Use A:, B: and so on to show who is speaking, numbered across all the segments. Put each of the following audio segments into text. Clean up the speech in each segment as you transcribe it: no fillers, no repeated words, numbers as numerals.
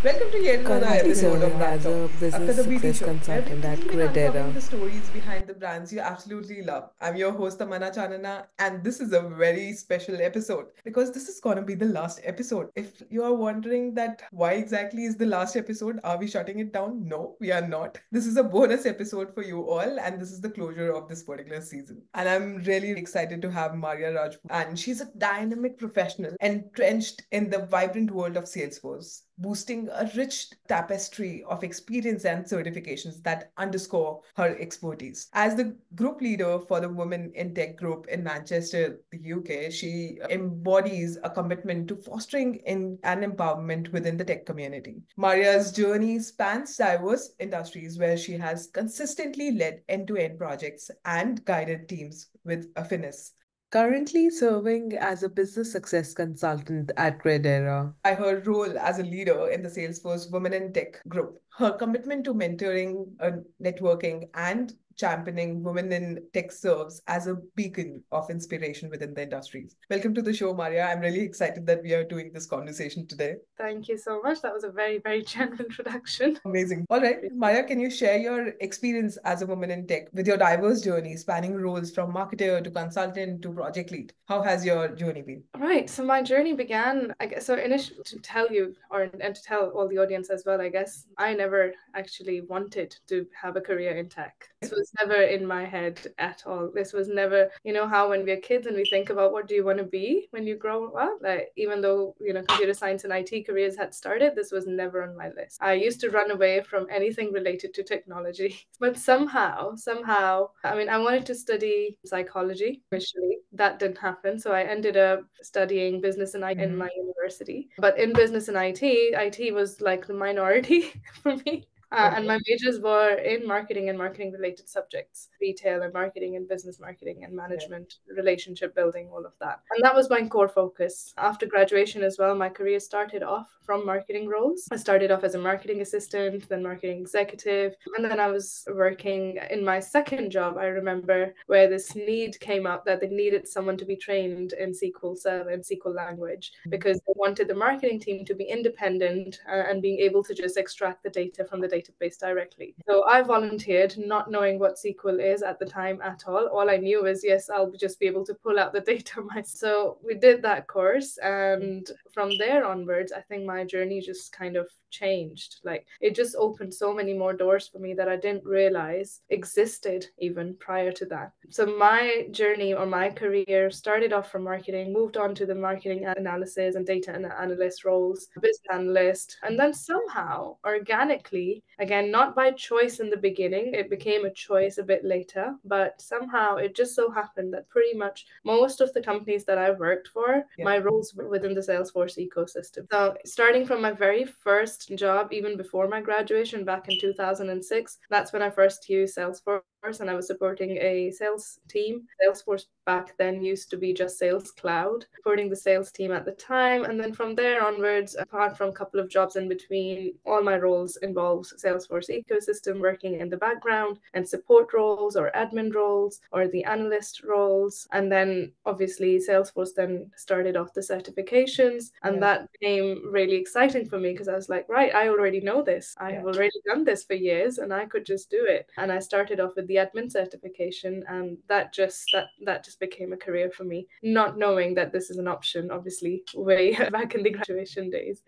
A: Welcome to yet another
B: Currently
A: episode of
B: serving
A: Brand
B: as a
A: Talks, after
B: business
A: the BT
B: success
A: show, where we
B: consultant at
A: believe in uncovering
B: Credera.
A: the stories behind the brands you absolutely love. I'm your host, Tamanna Chanana, and this is a very special episode because this is going to be the last episode. If you are wondering that why exactly is the last episode, are we shutting it down? No, we are not. This is a bonus episode for you all, and this is the closure of this particular season. And I'm really excited to have Maria Rajput, and she's a dynamic professional entrenched in the vibrant world of Salesforce, boosting a rich tapestry of experience and certifications that underscore her expertise. As the group leader for the Women in Tech group in Manchester, the UK, she embodies a commitment to fostering and empowerment within the tech community. Maria's journey spans diverse industries where she has consistently led end to end projects and guided teams with a finesse. Currently serving as a business success consultant at Credera. By her role as a leader in the Salesforce Women in Tech group, her commitment to mentoring, networking, and championing women in tech serves as a beacon of inspiration within the industries. Welcome to the show, Maria. I'm really excited that we are doing this conversation today.
C: Thank you so much. That was a very, very general introduction.
A: Amazing. All right, Maya, can you share your experience as a woman in tech with your diverse journey spanning roles from marketer to consultant to project lead? How has your journey been?
C: Right. So my journey began, I guess, so initially to tell you and to tell all the audience as well, I guess, I never actually wanted to have a career in tech. This was never in my head at all. This was never, you know, how when we're kids and we think about what do you want to be when you grow up, like even though, you know, computer science and IT careers had started, this was never on my list. I used to run away from anything related to technology. But somehow, I mean, I wanted to study psychology initially. That didn't happen. So I ended up studying business and IT in my university. But in business and IT was like the minority for me. And my majors were in marketing and marketing related subjects, retail and marketing and business marketing and management, relationship building, all of that. And that was my core focus. After graduation as well, my career started off from marketing roles. I started off as a marketing assistant, then marketing executive. And then I was working in my second job, I remember, where this need came up that they needed someone to be trained in SQL Server and SQL language because they wanted the marketing team to be independent and being able to just extract the data from the database directly. So I volunteered, not knowing what SQL is at the time at all. All I knew is, yes, I'll just be able to pull out the data myself. So we did that course. And from there onwards, I think my journey just kind of changed. Like it just opened so many more doors for me that I didn't realize existed even prior to that. So my journey or my career started off from marketing, moved on to the marketing analysis and data analyst roles, business analyst, and then somehow organically, again, not by choice in the beginning, it became a choice a bit later, but somehow it just so happened that pretty much most of the companies that I worked for, my roles were within the Salesforce ecosystem. So starting from my very first job, even before my graduation back in 2006, that's when I first used Salesforce and I was supporting a sales team. Salesforce back then used to be just Sales Cloud, supporting the sales team at the time. And then from there onwards, apart from a couple of jobs in between, all my roles involves Salesforce ecosystem, working in the background and support roles or admin roles or the analyst roles. And then obviously Salesforce then started off the certifications and that became really exciting for me because I was like, right, I already know this. I have already done this for years and I could just do it. And I started off with the admin certification and that just became a career for me, not knowing that this is an option, obviously, way back in the graduation days.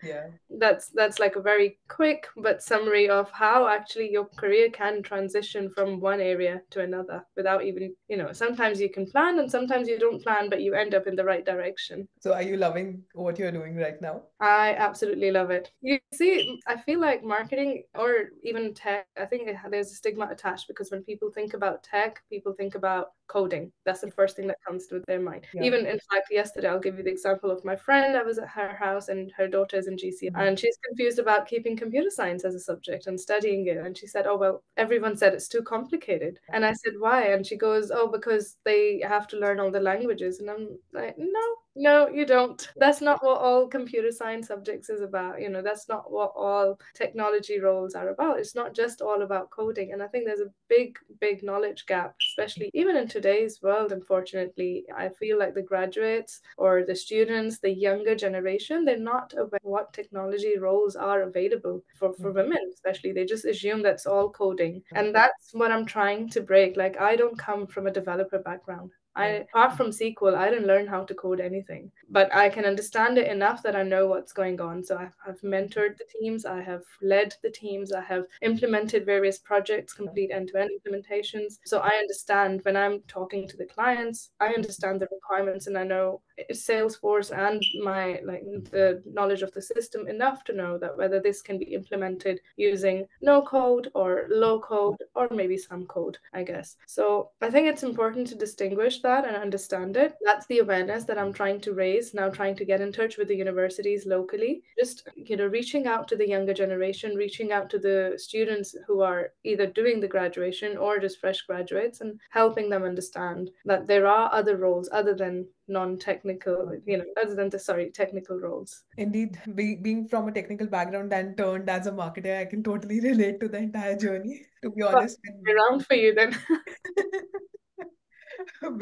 C: That's like a very quick but summary of how actually your career can transition from one area to another without even, you know, sometimes you can plan and sometimes you don't plan, but you end up in the right direction.
A: So, are you loving what you're doing right now?
C: I absolutely love it. You see, I feel like marketing or even tech, I think there's a stigma attached because when people think about tech, people think about coding. That's the first thing that comes to their mind. Even in fact, yesterday, I'll give you the example of my friend. I was at her house and her daughter is in GC and she's confused about keeping computer science as a subject and studying it. And she said, oh, well, everyone said it's too complicated. And I said, why? And she goes, oh, because they have to learn all the languages. And I'm like, no, No, you don't. That's not what all computer science subjects is about. That's not what all technology roles are about. It's not just all about coding. And I think there's a big, big knowledge gap, especially even in today's world, unfortunately. I feel like the graduates or the students, the younger generation, they're not aware what technology roles are available for women, especially. They just assume that's all coding. And that's what I'm trying to break. Like, I don't come from a developer background. Apart from SQL, I didn't learn how to code anything, but I can understand it enough that I know what's going on. So I've mentored the teams, I have led the teams, I have implemented various projects, complete end-to-end implementations. So I understand when I'm talking to the clients, I understand the requirements, and I know Salesforce and my the knowledge of the system enough to know that whether this can be implemented using no code or low code or maybe some code, I guess. So I think it's important to distinguish that and understand it. That's the awareness that I'm trying to raise now, trying to get in touch with the universities locally, just reaching out to the younger generation, reaching out to the students who are either doing the graduation or just fresh graduates, and helping them understand that there are other roles other than non-technical, other than the technical roles.
A: Indeed, being from a technical background and turned as a marketer, I can totally relate to the entire journey, to be
C: Well,
A: honest.
C: around for you then.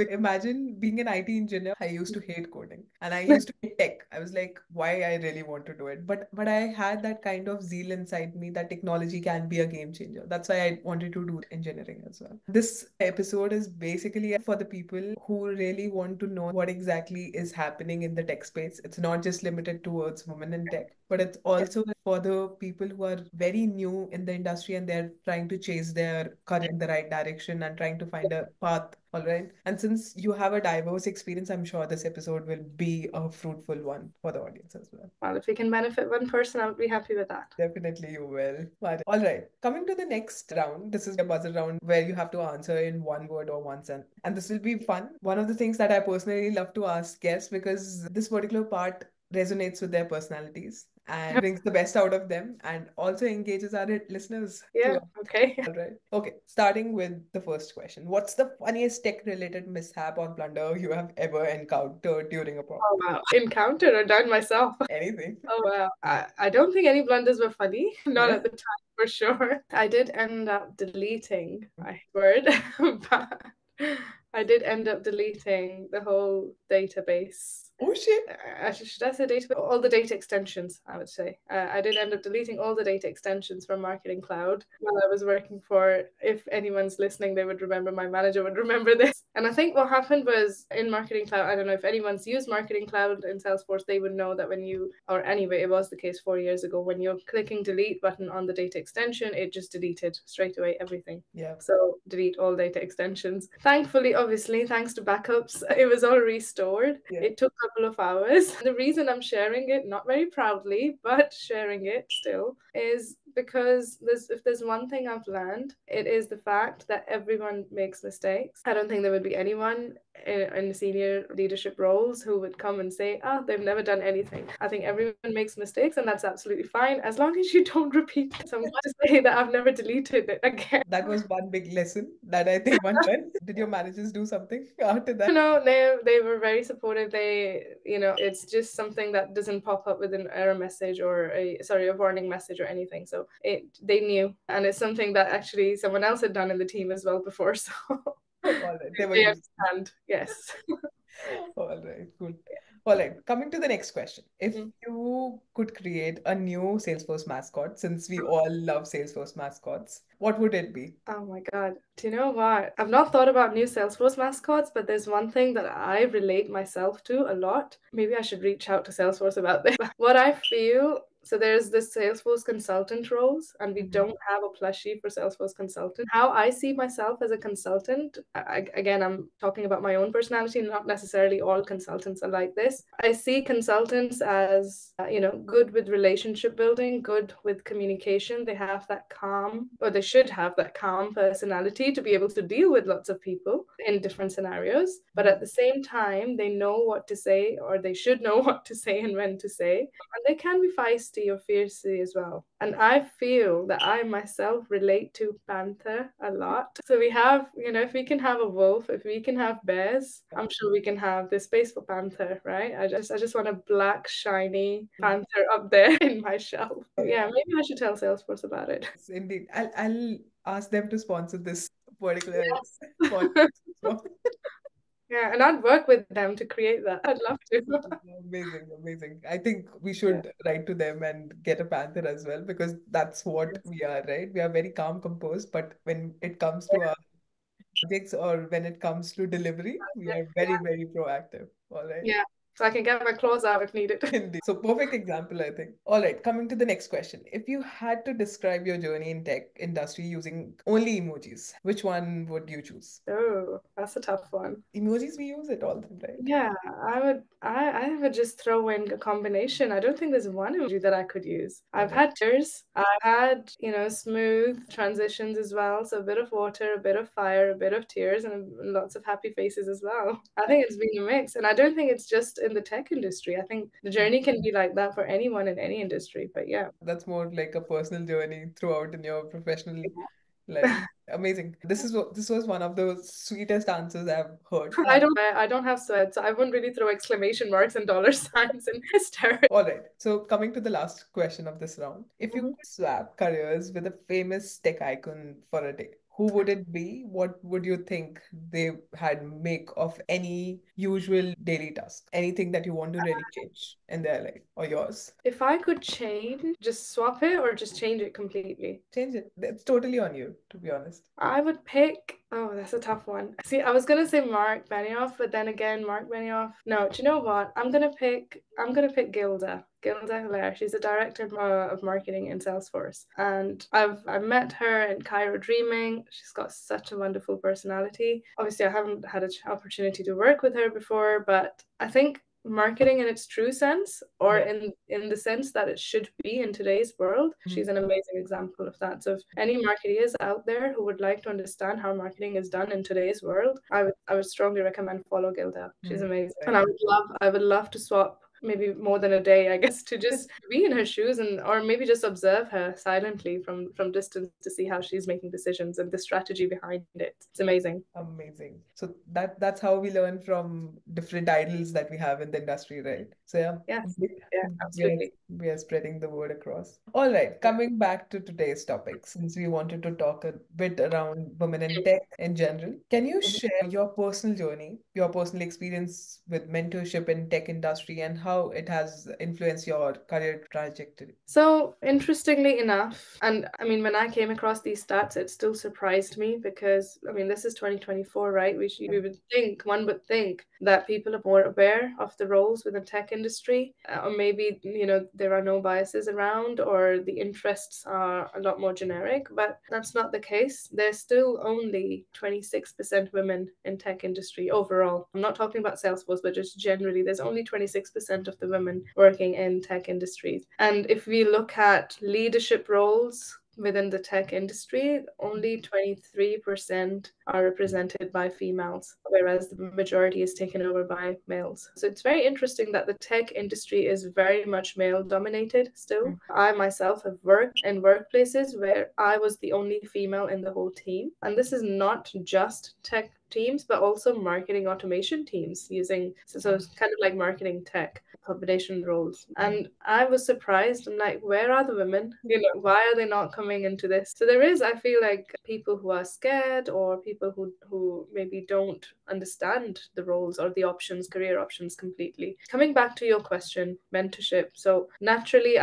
A: Imagine being an IT engineer. I used to hate coding and I used to hate tech. I was like, why I really want to do it. But I had that kind of zeal inside me that technology can be a game changer. That's why I wanted to do engineering as well. This episode is basically for the people who really want to know what exactly is happening in the tech space. It's not just limited towards women in tech, but it's also for the people who are very new in the industry and they're trying to chase their career in the right direction and trying to find a path. All right. And since you have a diverse experience, I'm sure this episode will be a fruitful one for the audience as well.
C: Well, if we can benefit one person, I would be happy with that.
A: Definitely you will. But all right. Coming to the next round, this is a buzzer round where you have to answer in one word or one sentence. And this will be fun. One of the things that I personally love to ask guests, because this particular part resonates with their personalities and brings the best out of them and also engages our listeners.
C: Yeah, okay.
A: All right. Okay. Starting with the first question. What's the funniest tech-related mishap or blunder you have ever encountered during a project?
C: Oh, wow. Encountered or done myself?
A: Anything.
C: Oh, wow. I don't think any blunders were funny. Not
A: Yeah.
C: at the time, for sure. I did end up deleting my word, but I did end up deleting the whole database.
A: Oh shit.
C: Should I say database? All the data extensions, I would say. I did end up deleting all the data extensions from Marketing Cloud while I was working for, if anyone's listening, they would remember, my manager would remember this. And I think what happened was in Marketing Cloud, I don't know if anyone's used Marketing Cloud in Salesforce, they would know that or anyway, it was the case 4 years ago, when you're clicking delete button on the data extension, it just deleted straight away everything.
A: Yeah.
C: So delete all data extensions. Thankfully, obviously, thanks to backups, it was all restored.
A: Yeah.
C: It took a couple of hours. The reason I'm sharing it, not very proudly, but sharing it still, is because if there's one thing I've learned, it is the fact that everyone makes mistakes. I don't think there would be anyone in senior leadership roles who would come and say, they've never done anything. I think everyone makes mistakes, and that's absolutely fine as long as you don't repeat it. So I'm going to say that I've never deleted it again.
A: That was one big lesson that I think one learned. Did your managers do something after that?
C: No, they were very supportive. It's just something that doesn't pop up with an error message or a warning message or anything. So they knew, and it's something that actually someone else had done in the team as well before. So
A: all right, they were
C: they
A: used.
C: understand. Yes.
A: All right, cool. All right, coming to the next question. If you could create a new Salesforce mascot, since we all love Salesforce mascots, what would it be?
C: Oh my God. Do you know what? I've not thought about new Salesforce mascots, but there's one thing that I relate myself to a lot. Maybe I should reach out to Salesforce about this. What I feel, so there's the Salesforce consultant roles, and we don't have a plushie for Salesforce consultant. How I see myself as a consultant, again, I'm talking about my own personality, not necessarily all consultants are like this. I see consultants as, good with relationship building, good with communication. They have that calm, or they should have that calm personality to be able to deal with lots of people in different scenarios. But at the same time, they know what to say, or they should know what to say and when to say. And they can be feisty. honesty or fiercely as well. And I feel that I myself relate to panther a lot. So we have, if we can have a wolf, if we can have bears, I'm sure we can have this space for panther, right? I just want a black, shiny panther up there in my shelf. Yeah, maybe I should tell Salesforce about it.
A: Yes, indeed. I'll ask them to sponsor this particular
C: Yes.
A: podcast. So,
C: Yeah, and I'd work with them to create that. I'd love to.
A: amazing, amazing. I think we
C: Yeah.
A: should write to them and get a panther as well because that's what
C: Yes.
A: we are, right? We are very calm, composed, but when it comes to our projects or when it comes to delivery, we are very, very proactive. All right.
C: Yeah. So I can get my claws out if needed.
A: Indeed. So perfect example, I think. All right, coming to the next question. If you had to describe your journey in tech industry using only emojis, which one would you choose?
C: Oh, that's a tough one.
A: Emojis, we use it all the time, right?
C: Yeah, I would just throw in a combination. I don't think there's one emoji that I could use. I've
A: Alright.
C: had tears. I've had, smooth transitions as well. So a bit of water, a bit of fire, a bit of tears, and lots of happy faces as well. I think it's been a mix. And I don't think it's just in the tech industry. I think the journey can be like that for anyone in any industry. But yeah.
A: That's more like a personal journey throughout in your professional life. Amazing. This was one of the sweetest answers I've heard.
C: I don't have sweat, so I wouldn't really throw exclamation marks and dollar signs and hysterics.
A: All right. So coming to the last question of this round. If you
C: Mhm.
A: could swap careers with a famous tech icon for a day, who would it be? What would you think they had make of any usual daily task? Anything that you want to really change in their life or yours?
C: If I could change, just swap it or just change it completely?
A: Change it. It's totally on you, to be honest.
C: I would pick. Oh, that's a tough one. See, I was gonna say Mark Benioff, but then again, Mark Benioff. No, do you know what? I'm gonna pick Gilda. Gilda Hilaire. She's a director of marketing in Salesforce, and I've met her in Cairo Dreaming. She's got such a wonderful personality. Obviously, I haven't had an opportunity to work with her before, but I think marketing in its true sense, or
A: Yeah.
C: in the sense that it should be in today's world, she's an amazing example of that. So if any marketeers out there who would like to understand how marketing is done in today's world, I would strongly recommend follow Gilda. She's amazing. And
A: Right.
C: I would love to swap maybe more than a day, I guess, to just be in her shoes, and or maybe just observe her silently from distance to see how she's making decisions and the strategy behind it. It's amazing.
A: Amazing. So that's how we learn from different idols that we have in the industry, right? So yeah,
C: Yes.
A: we
C: Yeah,
A: we are
C: absolutely.
A: we are spreading the word across. All right, coming back to today's topic, since we wanted to talk a bit around women in tech in general, can you share your personal journey, your personal experience with mentorship in tech industry and how it has influenced your career trajectory?
C: So, interestingly enough, and I mean, when I came across these stats, it still surprised me because, I mean, this is 2024, right? One would think that people are more aware of the roles within tech industry, or maybe, there are no biases around, or the interests are a lot more generic, but that's not the case. There's still only 26% women in tech industry overall. I'm not talking about Salesforce, but just generally, there's only 26% of the women working in tech industries. And if we look at leadership roles within the tech industry, only 23% are represented by females, whereas the majority is taken over by males. So it's very interesting that the tech industry is very much male dominated still. I myself have worked in workplaces where I was the only female in the whole team. And this is not just tech teams, but also marketing automation teams using, so it's kind of like marketing tech combination roles. And I was surprised. I'm like, where are the women? Why are they not coming into this? So there is, I feel like, people who are scared, or people who maybe don't understand the roles or the options, career options completely. Coming back to your question, mentorship. So naturally,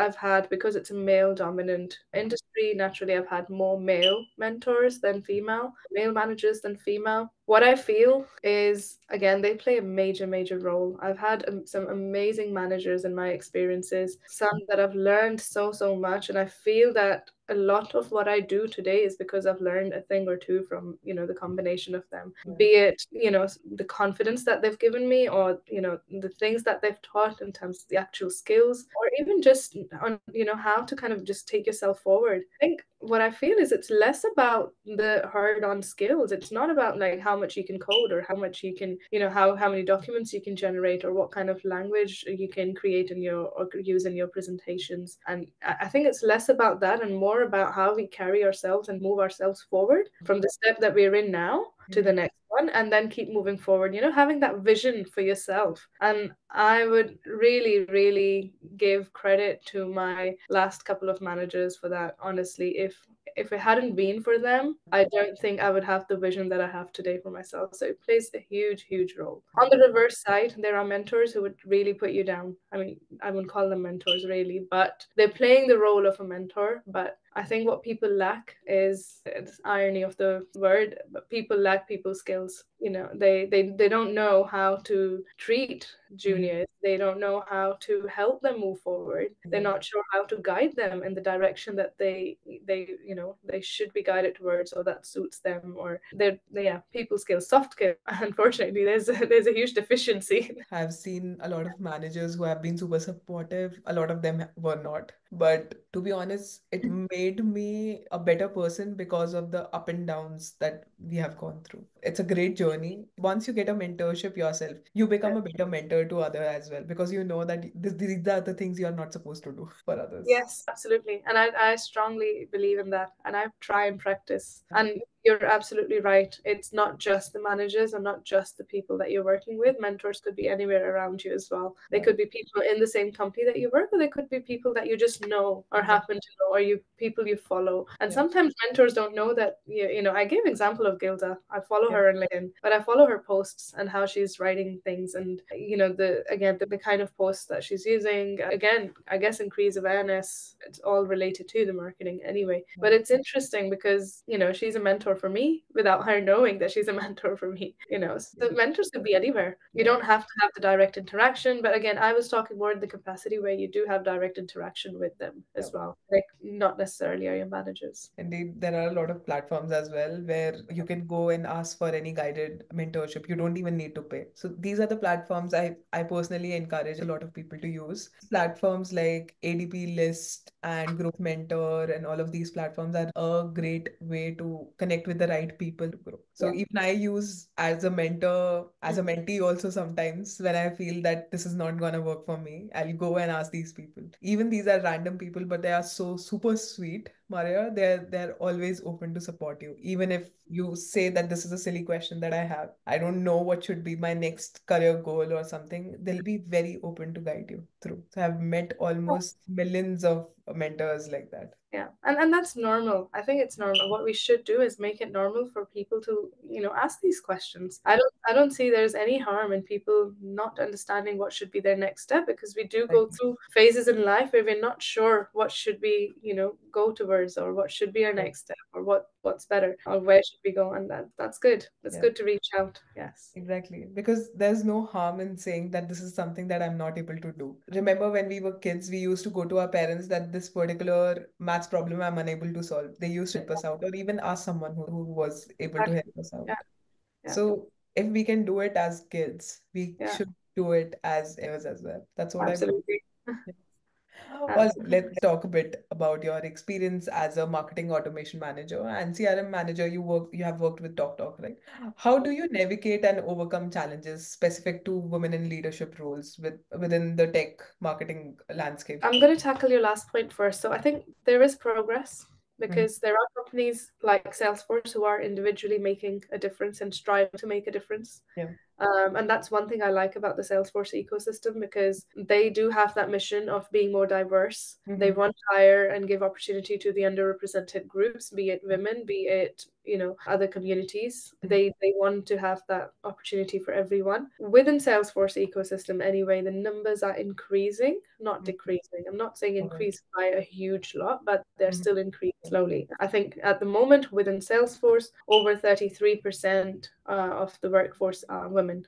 C: because it's a male dominant industry, naturally, I've had more male mentors than female, male managers than female. What I feel is, again, they play a major, major role. I've had some amazing managers in my experiences, some that I've learned so, so much. And I feel that a lot of what I do today is because I've learned a thing or two from, the combination of them.
A: Yeah.
C: Be it, the confidence that they've given me, or, the things that they've taught in terms of the actual skills, or even just on, how to kind of just take yourself forward. I think what I feel is it's less about the hard on skills. It's not about like how much you can code, or how much you can, how many documents you can generate, or what kind of language you can create in your, or use in your presentations. And I think it's less about that and more about how we carry ourselves and move ourselves forward from the step that we're in now to the next one, and then keep moving forward, having that vision for yourself. And I would really, really give credit to my last couple of managers for that, honestly. If it hadn't been for them, I don't think I would have the vision that I have today for myself. So it plays a huge, huge role. On the reverse side, there are mentors who would really put you down. I mean, I wouldn't call them mentors really, but they're playing the role of a mentor. But I think what people lack is, it's irony of the word, but people lack people skills. They don't know how to treat juniors. They don't know how to help them move forward. They're not sure how to guide them in the direction that they should be guided towards, or that suits them, or people skills, soft skills. Unfortunately, there's a huge deficiency.
A: I've seen a lot of managers who have been super supportive. A lot of them were not. But to be honest, it made me a better person because of the up and downs that we have gone through. It's a great journey. Once you get a mentorship yourself, you become a better mentor to others as well, because you know that these are the things you are not supposed to do for others.
C: Yes, absolutely. And I strongly believe in that. And I try and practice. And you're absolutely right. It's not just the managers and not just the people that you're working with. Mentors could be anywhere around you as well. They could be people in the same company that you work with. They could be people that you just know or happen to know, or people you follow. And sometimes mentors don't know that. I gave example of Gilda. I follow her on LinkedIn, but I follow her posts and how she's writing things, and the kind of posts that she's using. Again, I guess increase awareness. It's all related to the marketing anyway. But it's interesting because she's a mentor for me without her knowing that she's a mentor for me. So mentors could be anywhere. You don't have to have the direct interaction, but again, I was talking more in the capacity where you do have direct interaction with them as well, like not necessarily are your managers.
A: Indeed, there are a lot of platforms as well where you can go and ask for any guided mentorship. You don't even need to pay. So these are the platforms I personally encourage a lot of people to use. Platforms like ADP List and Group Mentor and all of these platforms are a great way to connect with the right people to grow. So even I use as a mentor, as a mentee also, sometimes when I feel that this is not gonna work for me, I'll go and ask these people. Even these are random people, but they are so super sweet, Maria. They're always open to support you. Even if you say that this is a silly question that I have, I don't know what should be my next career goal or something, they'll be very open to guide you through. So I've met almost millions of mentors like that.
C: Yeah, and that's normal. I think it's normal. What we should do is make it normal for people to, ask these questions. I don't see there's any harm in people not understanding what should be their next step, because we do go through phases in life where we're not sure what should we, go towards, or what should be our next step, or what's better, or where should we go. And that's good. It's good to reach out. Yes.
A: Exactly. Because there's no harm in saying that this is something that I'm not able to do. Remember when we were kids, we used to go to our parents that this particular maths problem I'm unable to solve. They used to help us out, or even ask someone who was able to help us out.
C: Yeah. Yeah.
A: So if we can do it as kids, we
C: Yeah.
A: should do it as elders as well. That's what I believe.
C: Absolutely.
A: Well, let's talk a bit about your experience as a marketing automation manager and CRM manager. You have worked with TalkTalk, right? How do you navigate and overcome challenges specific to women in leadership roles within the tech marketing landscape?
C: I'm going to tackle your last point first. So I think there is progress, because there are companies like Salesforce who are individually making a difference and striving to make a difference.
A: Yeah.
C: And that's one thing I like about the Salesforce ecosystem, because they do have that mission of being more diverse. They want to hire and give opportunity to the underrepresented groups, be it women, be it other communities. They want to have that opportunity for everyone within Salesforce ecosystem. Anyway, the numbers are increasing, not decreasing. I'm not saying increase by a huge lot, but they're still increasing slowly. I think at the moment within Salesforce, over 33% of the workforce are women.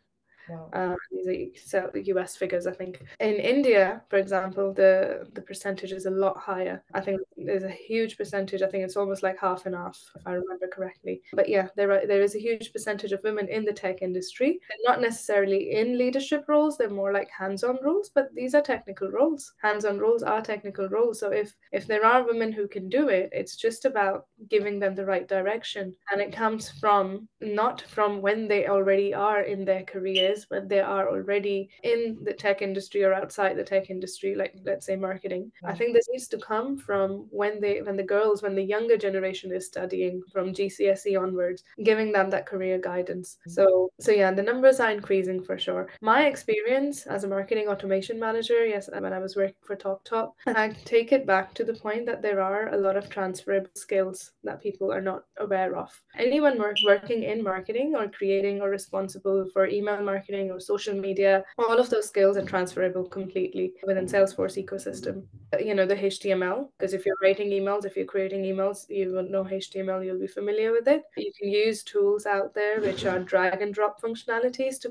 A: Wow.
C: These are US figures, I think. In India, for example, the percentage is a lot higher. I think there's a huge percentage. I think it's almost like half and half, if I remember correctly. But yeah, there is a huge percentage of women in the tech industry. They're not necessarily in leadership roles. They're more like hands-on roles, but these are technical roles. Hands-on roles are technical roles. So if there are women who can do it, it's just about giving them the right direction. And it comes from not from when they already are in their careers, but they are already in the tech industry or outside the tech industry, like let's say marketing. I think this needs to come from when the younger generation is studying from GCSE onwards, giving them that career guidance. So yeah, the numbers are increasing for sure. My experience as a marketing automation manager, yes, when I was working for TalkTalk, and I take it back to the point that there are a lot of transferable skills that people are not aware of. Anyone working in marketing or creating or responsible for email marketing or social media, all of those skills are transferable completely within Salesforce ecosystem. The HTML, because if you're writing emails, if you're creating emails, you will know HTML, you'll be familiar with it. You can use tools out there which are drag and drop functionalities to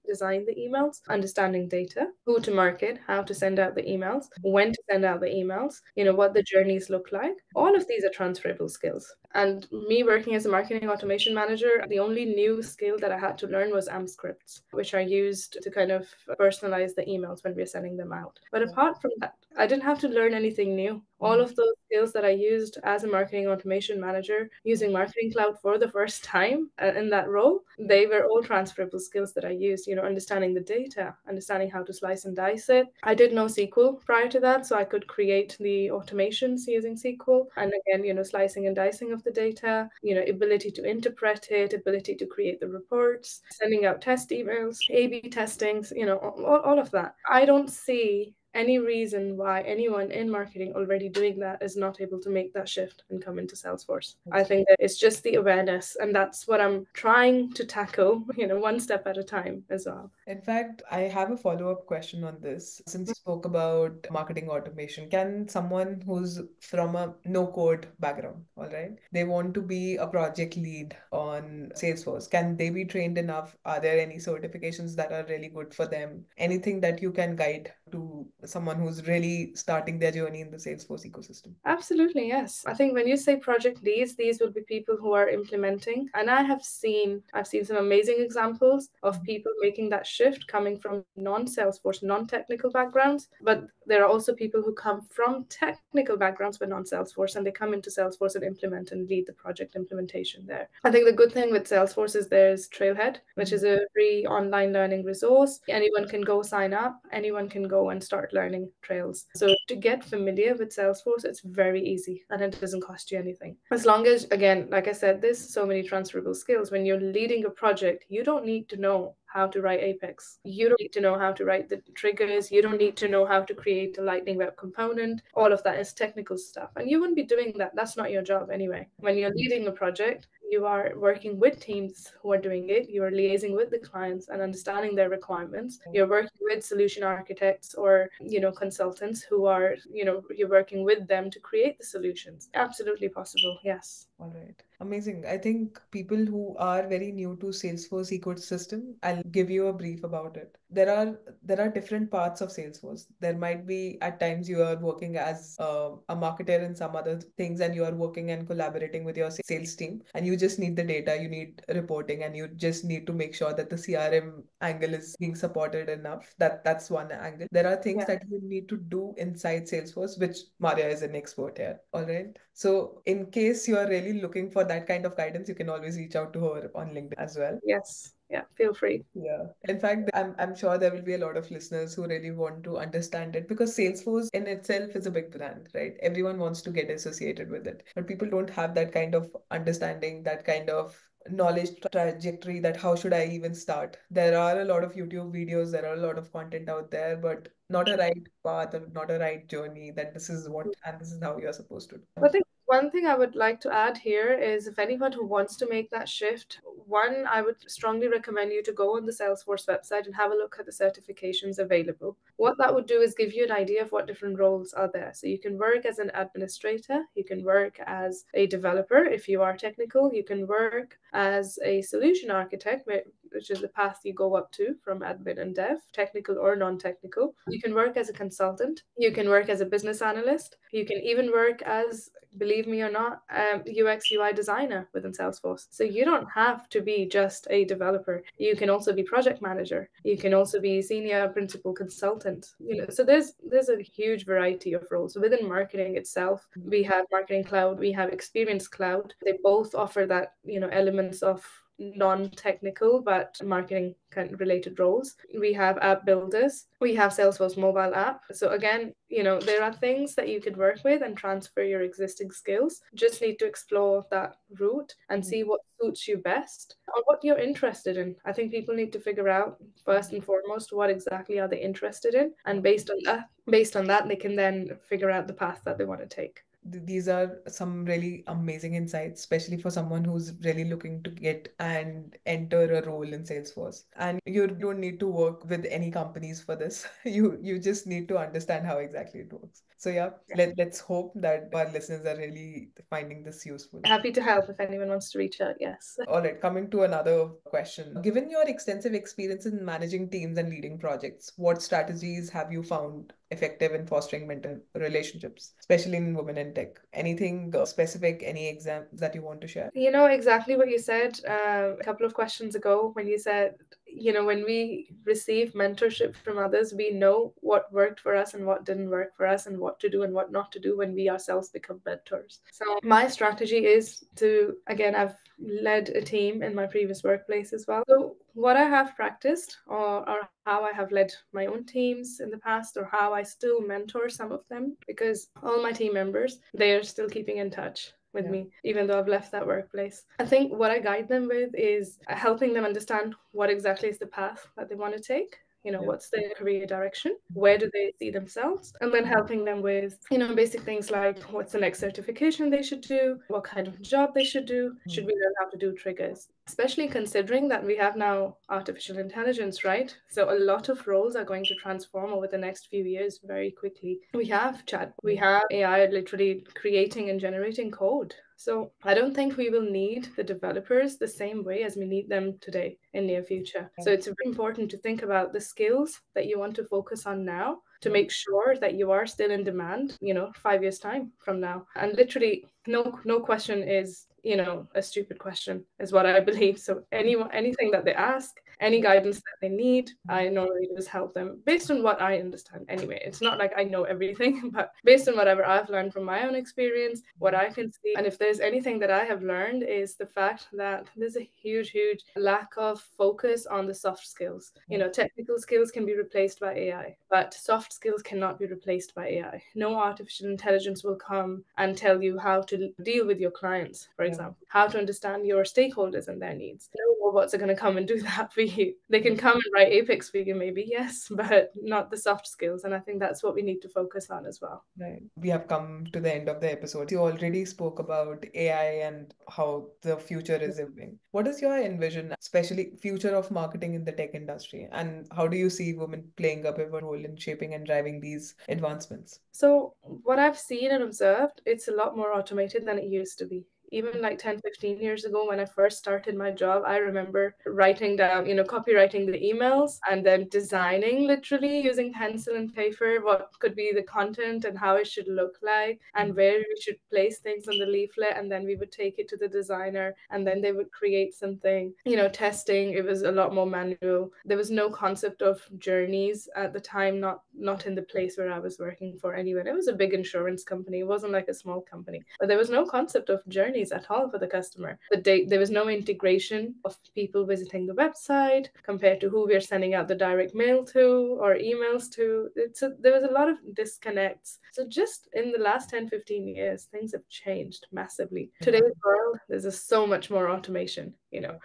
C: design the emails, understanding data, who to market, how to send out the emails, when to send out the emails, what the journeys look like. All of these are transferable skills. And me working as a marketing automation manager, the only new skill that I had to learn was AMP scripts, which are used to kind of personalize the emails when we're sending them out. But apart from that, I didn't have to learn anything new. All of those skills that I used as a marketing automation manager, using Marketing Cloud for the first time in that role, they were all transferable skills that I used, understanding the data, understanding how to slice and dice it. I did know SQL prior to that, so I could create the automations using SQL. And again, slicing and dicing of the data, ability to interpret it, ability to create the reports, sending out test emails, A/B testings, all of that. I don't see any reason why anyone in marketing already doing that is not able to make that shift and come into Salesforce. I think that it's just the awareness, and that's what I'm trying to tackle, one step at a time as well.
A: In fact, I have a follow-up question on this. Since you spoke about marketing automation, can someone who's from a no-code background, all right, they want to be a project lead on Salesforce, can they be trained enough? Are there any certifications that are really good for them? Anything that you can guide to someone who's really starting their journey in the Salesforce ecosystem?
C: Absolutely, yes. I think when you say project leads, these will be people who are implementing. And I've seen some amazing examples of people making that shift coming from non-Salesforce, non-technical backgrounds. But there are also people who come from technical backgrounds but non-Salesforce, and they come into Salesforce and implement and lead the project implementation there. I think the good thing with Salesforce is there's Trailhead, which is a free online learning resource. Anyone can go sign up, anyone can go and start learning Trails. So to get familiar with Salesforce, it's very easy and it doesn't cost you anything. As long as, again, like I said, there's so many transferable skills. When you're leading a project, you don't need to know how to write Apex. You don't need to know how to write the triggers. You don't need to know how to create a Lightning Web component. All of that is technical stuff. And you wouldn't be doing that. That's not your job anyway. When you're leading a project, you are working with teams who are doing it. You are liaising with the clients and understanding their requirements. You're working with solution architects or, consultants who are, you're working with them to create the solutions. Absolutely possible. Yes.
A: All right. Amazing. I think people who are very new to Salesforce ecosystem, I'll give you a brief about it. There are different parts of Salesforce. There might be at times you are working as a marketer in some other things, and you are working and collaborating with your sales team, and you just need the data, you need reporting, and you just need to make sure that the CRM angle is being supported enough. That's one angle. There are things
C: Yeah.
A: that you need to do inside Salesforce, which Maria is an expert here. All right. So in case you are really looking for that kind of guidance, you can always reach out to her on LinkedIn as well.
C: Yes. Yeah. Feel free.
A: Yeah. In fact, I'm sure there will be a lot of listeners who really want to understand it, because Salesforce in itself is a big brand, right? Everyone wants to get associated with it, but people don't have that kind of understanding, that kind of knowledge trajectory, that how should I even start. There are a lot of YouTube videos, there are a lot of content out there, but not a right path or not a right journey, that this is what and this is how you're supposed to
C: I
A: do.
C: think one thing I would like to add here is if anyone who wants to make that shift, one, I would strongly recommend you to go on the Salesforce website and have a look at the certifications available. What that would do is give you an idea of what different roles are there. So you can work as an administrator, you can work as a developer if you are technical, you can work as a solution architect, which is the path you go up to from admin and dev, technical or non-technical. You can work as a consultant, you can work as a business analyst, you can even work as, believe me or not, UX UI designer within Salesforce. So you don't have to be just a developer. You can also be project manager. You can also be senior principal consultant. So there's a huge variety of roles within marketing itself. We have Marketing Cloud, we have Experience Cloud. They both offer that elements of non-technical but marketing kind of related roles. We have app builders, we have Salesforce mobile app. So again, there are things that you could work with and transfer your existing skills. Just need to explore that route and see what suits you best or what you're interested in. I think people need to figure out first and foremost what exactly are they interested in, and based on that they can then figure out the path that they want to take.
A: These are some really amazing insights, especially for someone who's really looking to get and enter a role in Salesforce. And you don't need to work with any companies for this. You just need to understand how exactly it works. So yeah, let's hope that our listeners are really finding this useful.
C: Happy to help if anyone wants to reach out, yes.
A: All right, coming to another question. Given your extensive experience in managing teams and leading projects, what strategies have you found effective in fostering mentor relationships, especially in women in tech? Anything specific, any examples that you want to share?
C: Exactly what you said a couple of questions ago when you said, when we receive mentorship from others, we know what worked for us and what didn't work for us and what to do and what not to do when we ourselves become mentors. So my strategy is to, again, I've led a team in my previous workplace as well. So what I have practiced or how I have led my own teams in the past, or how I still mentor some of them, because all my team members, they are still keeping in touch with me, even though I've left that workplace. I think what I guide them with is helping them understand what exactly is the path that they want to take. What's their career direction? Where do they see themselves? And then helping them with, basic things like what's the next certification they should do, what kind of job they should do, should we learn how to do triggers? Especially considering that we have now artificial intelligence, right? So a lot of roles are going to transform over the next few years very quickly. We have chat, we have AI literally creating and generating code. So I don't think we will need the developers the same way as we need them today in near future. So it's very important to think about the skills that you want to focus on now to make sure that you are still in demand, 5 years time from now. And literally no question is, a stupid question is what I believe. So anything that they ask, any guidance that they need, I normally just help them based on what I understand. Anyway, it's not like I know everything, but based on whatever I've learned from my own experience, what I can see. And if there's anything that I have learned is the fact that there's a huge lack of focus on the soft skills. Technical skills can be replaced by AI, but soft skills cannot be replaced by AI. No artificial intelligence will come and tell you how to deal with your clients, for example, how to understand your stakeholders and their needs. No robots are going to come and do that for you. They can come and write Apex for you, maybe, yes, but not the soft skills. And I think that's what we need to focus on as well.
A: Right. We have come to the end of the episode. You already spoke about AI and how the future is evolving. What is your envision, especially future of marketing in the tech industry? And how do you see women playing a pivotal role in shaping and driving these advancements?
C: So what I've seen and observed, it's a lot more automated than it used to be. Even like 10, 15 years ago, when I first started my job, I remember writing down, copywriting the emails and then designing literally using pencil and paper what could be the content and how it should look like and where we should place things on the leaflet. And then we would take it to the designer and then they would create something, testing. It was a lot more manual. There was no concept of journeys at the time, not in the place where I was working for anyway. It was a big insurance company. It wasn't like a small company, but there was no concept of journeys at all for the customer. There was no integration of people visiting the website compared to who we're sending out the direct mail to or emails to. There was a lot of disconnects. So just in the last 10, 15 years, things have changed massively. Today's world, there's so much more automation.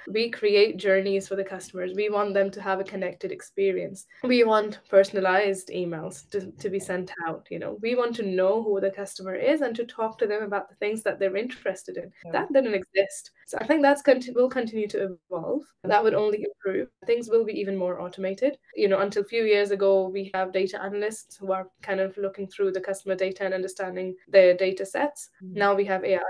C: We create journeys for the customers. We want them to have a connected experience. We want personalized emails to be sent out. We want to know who the customer is and to talk to them about the things that they're interested in. That didn't exist. So I think will continue to evolve. That would only improve. Things will be even more automated. Until a few years ago, we have data analysts who are kind of looking through the customer data and understanding their data sets. Now we have AI.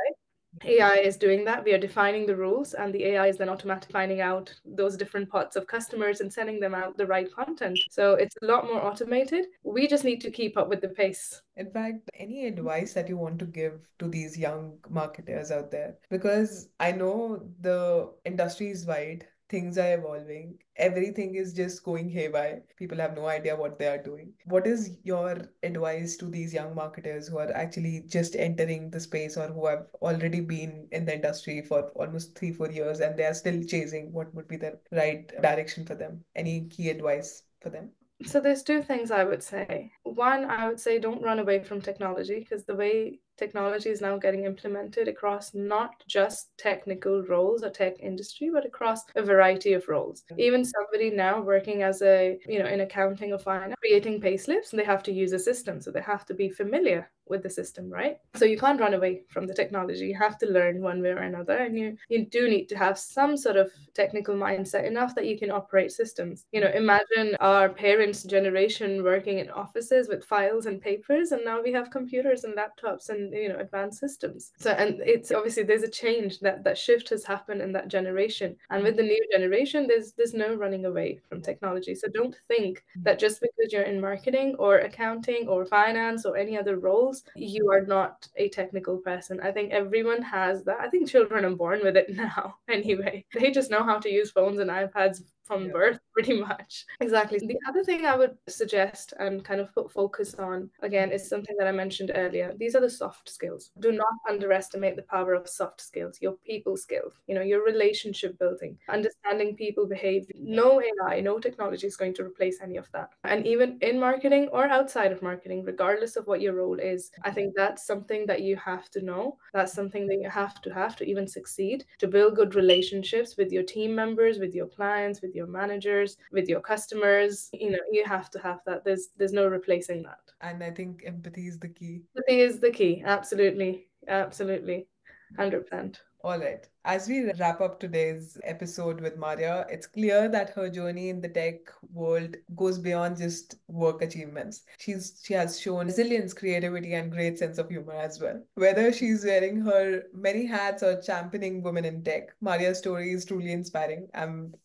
C: AI is doing that. We are defining the rules, and the AI is then automatically finding out those different parts of customers and sending them out the right content. So it's a lot more automated. We just need to keep up with the pace.
A: In fact, any advice that you want to give to these young marketers out there? Because I know the industry is wide, things are evolving, everything is just going haywire. People have no idea what they are doing. What is your advice to these young marketers who are actually just entering the space or who have already been in the industry for almost 3, 4 years and they are still chasing what would be the right direction for them? Any key advice for them?
C: So there's two things I would say. One, I would say don't run away from technology, because the way technology is now getting implemented across not just technical roles or tech industry, but across a variety of roles. Even somebody now working as in accounting or finance, creating pay slips, they have to use a system. So they have to be familiar with the system, right? So you can't run away from the technology. You have to learn one way or another. And you do need to have some sort of technical mindset enough that you can operate systems. Imagine our parents' generation working in offices with files and papers, and now we have computers and laptops and advanced systems. So, and it's obviously there's a change, that shift has happened in that generation. And with the new generation, there's no running away from technology. So don't think that just because you're in marketing or accounting or finance or any other roles, you are not a technical person. I think everyone has that. I think children are born with it now anyway. They just know how to use phones and iPads from birth, pretty much. Exactly. The other thing I would suggest and kind of put focus on, again, is something that I mentioned earlier. These are the soft skills. Do not underestimate the power of soft skills, your people skills, your relationship building, understanding people behavior. No AI, no technology is going to replace any of that. And even in marketing or outside of marketing, regardless of what your role is, I think that's something that you have to know. That's something that you have to even succeed, to build good relationships with your team members, with your clients, with your managers, with your customers. You have to have that. There's no replacing that.
A: And I think empathy is the key.
C: Empathy is the key. Absolutely. 100%.
A: All right. As we wrap up today's episode with Maria, it's clear that her journey in the tech world goes beyond just work achievements. She has shown resilience, creativity, and great sense of humor as well. Whether she's wearing her many hats or championing women in tech, Maria's story is truly inspiring.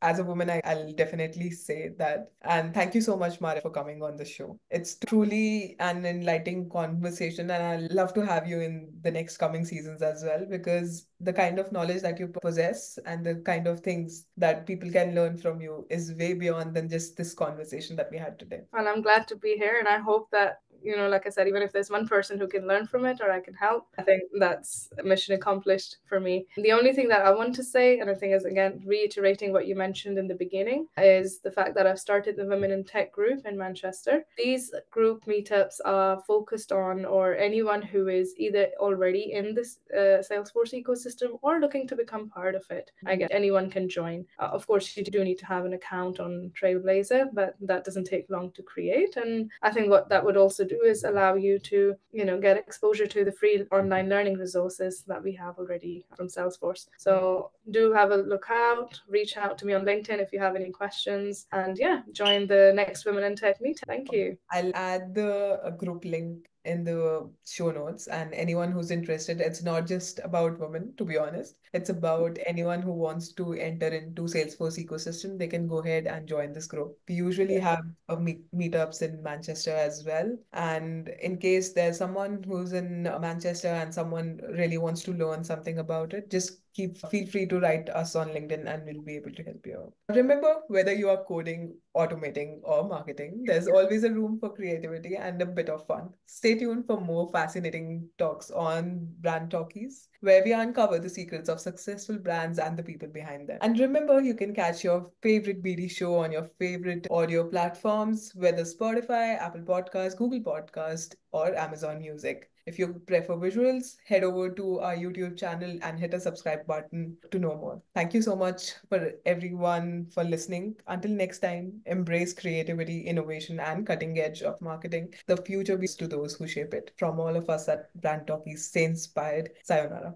A: As a woman, I'll definitely say that. And thank you so much, Maria, for coming on the show. It's truly an enlightening conversation, and I'd love to have you in the next coming seasons as well, because the kind of knowledge that you possess and the kind of things that people can learn from you is way beyond than just this conversation that we had today.
C: Well, I'm glad to be here, and I hope that, like I said, even if there's one person who can learn from it or I can help, I think that's mission accomplished for me. The only thing that I want to say, and I think is, again, reiterating what you mentioned in the beginning, is the fact that I've started the Women in Tech group in Manchester. These group meetups are focused on, or anyone who is either already in this Salesforce ecosystem or looking to become part of it. I guess anyone can join. Of course, you do need to have an account on Trailblazer, but that doesn't take long to create. And I think what that would also do is allow you to, get exposure to the free online learning resources that we have already from Salesforce. So do have a look out, reach out to me on LinkedIn if you have any questions, and join the next Women in Tech meeting. Thank you.
A: I'll add the group link in the show notes, and anyone who's interested, it's not just about women, to be honest. It's about anyone who wants to enter into Salesforce ecosystem. They can go ahead and join this group. We usually have meetups in Manchester as well, and in case there's someone who's in Manchester and someone really wants to learn something about it, just feel free to write us on LinkedIn and we'll be able to help you out. Remember, whether you are coding, automating, or marketing, there's always a room for creativity and a bit of fun. Stay tuned for more fascinating talks on Brand Talkies, where we uncover the secrets of successful brands and the people behind them. And remember, you can catch your favorite BD show on your favorite audio platforms, whether Spotify, Apple Podcast, Google Podcast, or Amazon Music. If you prefer visuals, head over to our YouTube channel and hit a subscribe button to know more. Thank you so much for everyone for listening. Until next time, embrace creativity, innovation, and cutting edge of marketing. The future belongs to those who shape it. From all of us at Brand Talkies, stay inspired. Sayonara.